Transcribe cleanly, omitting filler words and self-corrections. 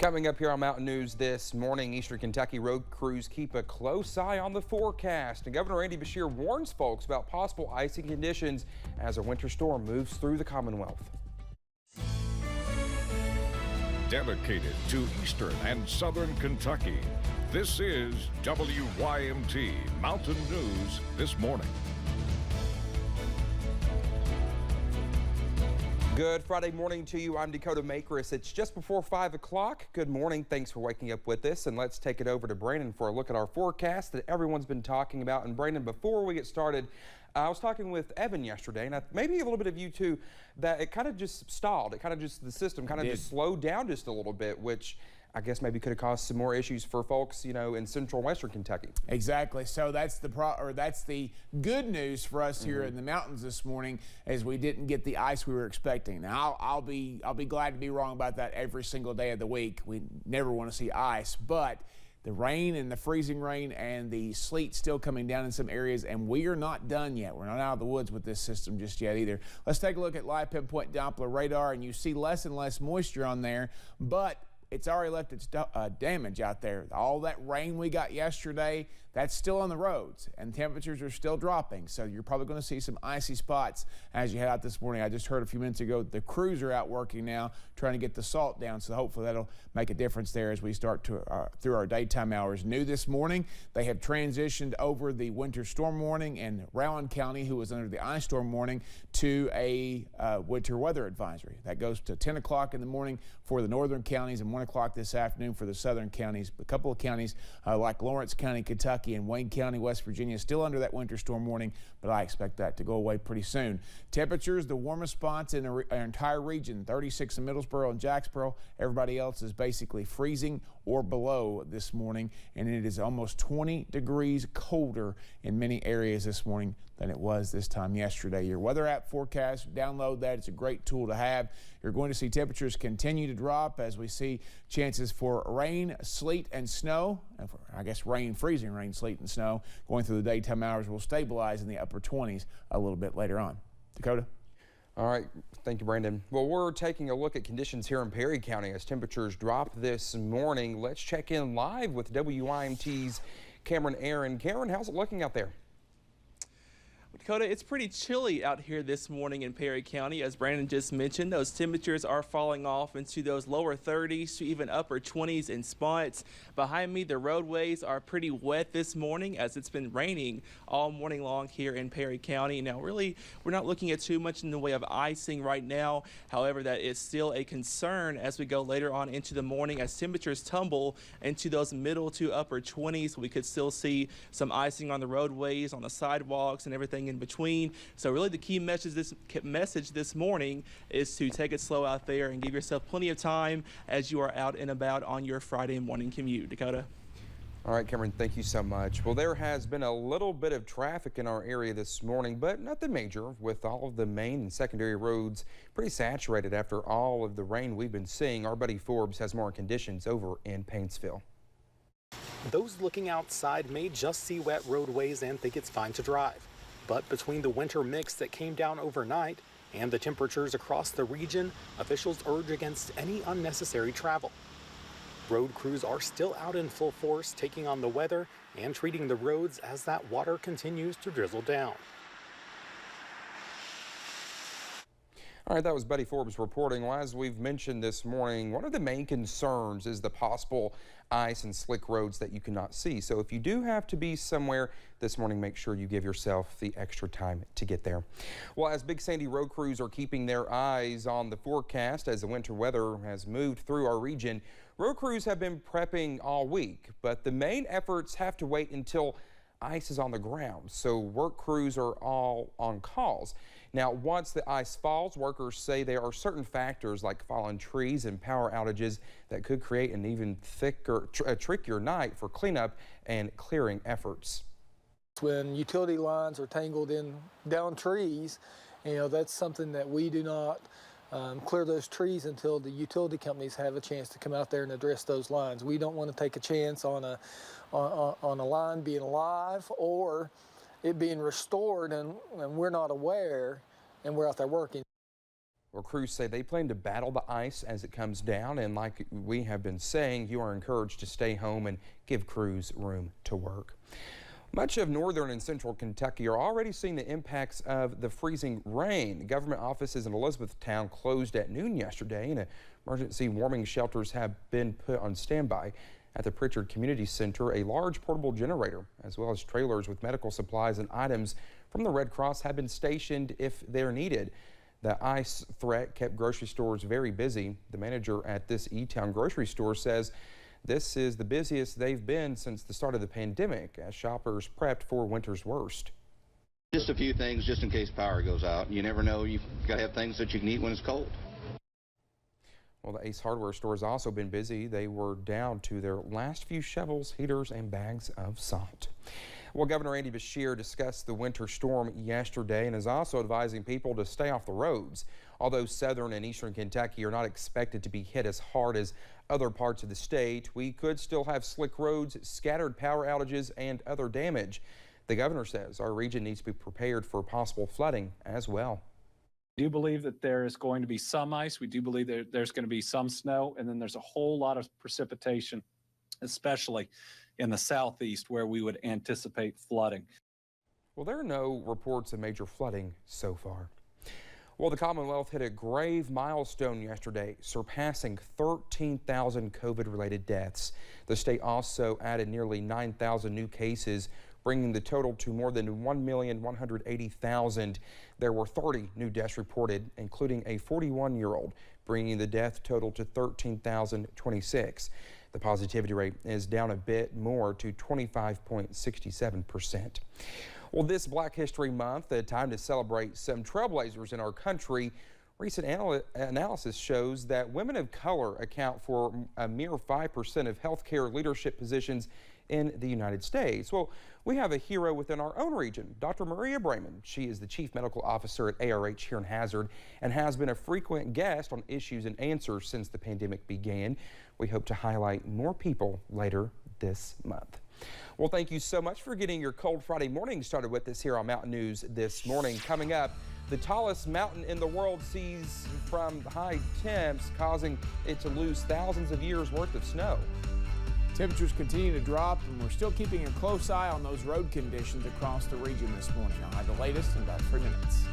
Coming up here on Mountain News this morning, Eastern Kentucky road crews keep a close eye on the forecast, and Governor Andy Beshear warns folks about possible icy conditions as a winter storm moves through the Commonwealth. Dedicated to Eastern and Southern Kentucky, this is WYMT Mountain News this morning. Good Friday morning to you. I'm Dakota Makris. It's just before 5 o'clock. Good morning. Thanks for waking up with us. And let's take it over to Brandon for a look at our forecast that everyone's been talking about. And Brandon, before we get started, I was talking with Evan yesterday, and maybe a little bit of you too, that it kind of just stalled. It kind of just, the system kind of just slowed down just a little bit, which I guess maybe could have caused some more issues for folks, you know, in central western Kentucky. Exactly. So that's the good news for us here in the mountains this morning, as we didn't get the ice we were expecting. Now I'll be glad to be wrong about that every single day of the week. We never want to see ice, but the rain and the freezing rain and the sleet still coming down in some areas, and we are not done yet. We're not out of the woods with this system just yet either. Let's take a look at live pinpoint Doppler radar, and you see less and less moisture on there, but it's already left its damage out there. All that rain we got yesterday, that's still on the roads, and temperatures are still dropping. So you're probably going to see some icy spots as you head out this morning. I just heard a few minutes ago the crews are out working now, trying to get the salt down. So hopefully that'll make a difference there as we start to through our daytime hours. New this morning, they have transitioned over the winter storm warning in Rowan County, who was under the ice storm warning, to a winter weather advisory. That goes to 10 o'clock in the morning for the northern counties and 1 o'clock this afternoon for the southern counties. A couple of counties like Lawrence County, Kentucky, and Wayne County, West Virginia, still under that winter storm warning, but I expect that to go away pretty soon. Temperatures, the warmest spots in our entire region, 36 in Middlesboro and Jacksboro. Everybody else is basically freezing or below this morning, and it is almost 20 degrees colder in many areas this morning than it was this time yesterday. Your weather app forecast, download that. It's a great tool to have. You're going to see temperatures continue to drop as we see chances for rain, sleet, and snow. I guess rain, freezing rain, sleet, and snow going through the daytime hours will stabilize in the upper 20s a little bit later on. Dakota? All right. Thank you, Brandon. Well, we're taking a look at conditions here in Perry County as temperatures drop this morning. Let's check in live with WYMT's Cameron Aaron. Cameron, how's it looking out there? Dakota, it's pretty chilly out here this morning in Perry County. As Brandon just mentioned, those temperatures are falling off into those lower 30s to even upper 20s in spots. Behind me, the roadways are pretty wet this morning as it's been raining all morning long here in Perry County. Now, really, we're not looking at too much in the way of icing right now. However, that is still a concern as we go later on into the morning. As temperatures tumble into those middle to upper 20s, we could still see some icing on the roadways, on the sidewalks, and everything in between. So really the key message this morning is to take it slow out there and give yourself plenty of time as you are out and about on your Friday morning commute. Dakota? All right, Cameron, thank you so much. Well, there has been a little bit of traffic in our area this morning, but nothing major, with all of the main and secondary roads pretty saturated after all of the rain we've been seeing. Our buddy Forbes has more conditions over in Paintsville. Those looking outside may just see wet roadways and think it's fine to drive. But between the winter mix that came down overnight and the temperatures across the region, officials urge against any unnecessary travel. Road crews are still out in full force, taking on the weather and treating the roads as that water continues to drizzle down. All right, that was Buddy Forbes reporting. Well, as we've mentioned this morning, one of the main concerns is the possible ice and slick roads that you cannot see. So if you do have to be somewhere this morning, make sure you give yourself the extra time to get there. Well, as Big Sandy road crews are keeping their eyes on the forecast as the winter weather has moved through our region, road crews have been prepping all week, but the main efforts have to wait until ice is on the ground. So work crews are all on calls. Now, once the ice falls, workers say there are certain factors like fallen trees and power outages that could create an even trickier night for cleanup and clearing efforts. When utility lines are tangled in down trees, that's something that we do not clear those trees until the utility companies have a chance to come out there and address those lines. We don't want to take a chance on a line being alive or it being restored and we're not aware and we're out there working. Well, crews say they plan to battle the ice as it comes down, and like we have been saying, you are encouraged to stay home and give crews room to work. Much of northern and central Kentucky are already seeing the impacts of the freezing rain. Government offices in Elizabethtown closed at noon yesterday, and emergency warming shelters have been put on standby. At the Pritchard Community Center, a large portable generator, as well as trailers with medical supplies and items from the Red Cross, have been stationed if they're needed. The ice threat kept grocery stores very busy. The manager at this E-Town grocery store says this is the busiest they've been since the start of the pandemic, as shoppers prepped for winter's worst. Just a few things just in case power goes out. You never know. You've got to have things that you can eat when it's cold. Well, the Ace Hardware store has also been busy. They were down to their last few shovels, heaters, and bags of salt. Well, Governor Andy Beshear discussed the winter storm yesterday and is also advising people to stay off the roads. Although southern and eastern Kentucky are not expected to be hit as hard as other parts of the state, we could still have slick roads, scattered power outages, and other damage. The governor says our region needs to be prepared for possible flooding as well. We do believe that there is going to be some ice. We do believe that there's going to be some snow, and then there's a whole lot of precipitation, especially in the southeast, where we would anticipate flooding. Well, there are no reports of major flooding so far. Well, the Commonwealth hit a grave milestone yesterday, surpassing 13,000 COVID-related deaths. The state also added nearly 9,000 new cases, bringing the total to more than 1,180,000. There were 30 new deaths reported, including a 41-year-old, bringing the death total to 13,026. The positivity rate is down a bit more to 25.67%. Well, this Black History Month, a time to celebrate some trailblazers in our country. Recent analysis shows that women of color account for a mere 5% of healthcare leadership positions in the United States. Well, we have a hero within our own region, Dr. Maria Brayman. She is the Chief Medical Officer at ARH here in Hazard and has been a frequent guest on Issues and Answers since the pandemic began. We hope to highlight more people later this month. Well, thank you so much for getting your cold Friday morning started with us here on Mountain News this morning. Coming up, the tallest mountain in the world sees from high temps, causing it to lose thousands of years worth of snow. Temperatures continue to drop, and we're still keeping a close eye on those road conditions across the region this morning. I'll have the latest in about 3 minutes.